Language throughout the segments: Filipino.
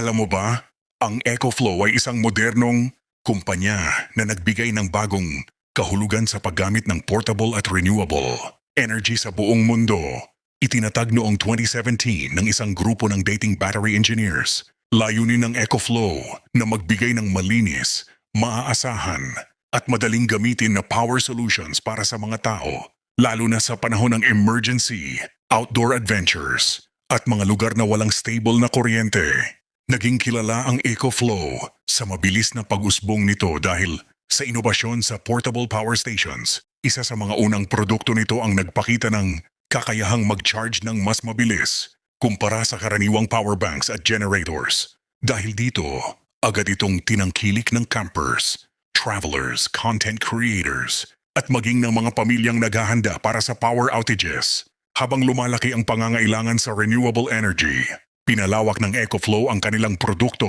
Alam mo ba, ang EcoFlow ay isang modernong kumpanya na nagbigay ng bagong kahulugan sa paggamit ng portable at renewable energy sa buong mundo. Itinatag noong 2017 ng isang grupo ng dating battery engineers. Layunin ng EcoFlow na magbigay ng malinis, maaasahan at madaling gamitin na power solutions para sa mga tao, lalo na sa panahon ng emergency, outdoor adventures at mga lugar na walang stable na kuryente. Naging kilala ang EcoFlow sa mabilis na pag-usbong nito dahil sa inobasyon sa portable power stations. Isa sa mga unang produkto nito ang nagpakita ng kakayahang mag-charge ng mas mabilis kumpara sa karaniwang power banks at generators. Dahil dito, agad itong tinangkilik ng campers, travelers, content creators, at maging ng mga pamilyang naghahanda para sa power outages. Habang lumalaki ang pangangailangan sa renewable energy, pinalawak ng EcoFlow ang kanilang produkto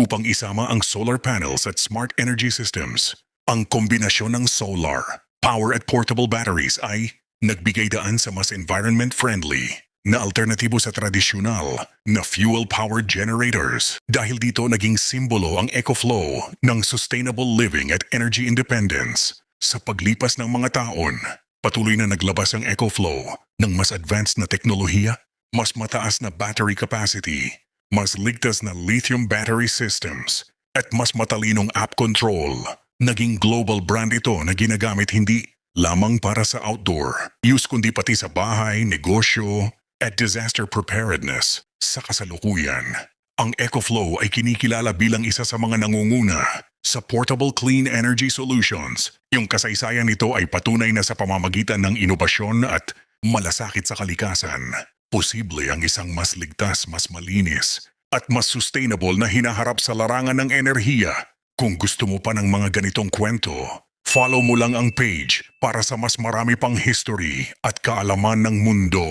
upang isama ang solar panels at smart energy systems. Ang kombinasyon ng solar, power at portable batteries ay nagbigay daan sa mas environment-friendly na alternatibo sa tradisyonal na fuel-powered generators. Dahil dito naging simbolo ang EcoFlow ng sustainable living at energy independence. Sa paglipas ng mga taon, patuloy na naglabas ang EcoFlow ng mas advanced na teknolohiya, mas mataas na battery capacity, mas ligtas na lithium battery systems, at mas matalinong app control. Naging global brand ito na ginagamit hindi lamang para sa outdoor use kundi pati sa bahay, negosyo, at disaster preparedness. Sa kasalukuyan, ang EcoFlow ay kinikilala bilang isa sa mga nangunguna sa portable clean energy solutions. Yung kasaysayan nito ay patunay na sa pamamagitan ng inobasyon at malasakit sa kalikasan, posible ang isang mas ligtas, mas malinis, at mas sustainable na hinaharap sa larangan ng enerhiya. Kung gusto mo pa ng mga ganitong kwento, follow mo lang ang page para sa mas marami pang history at kaalaman ng mundo.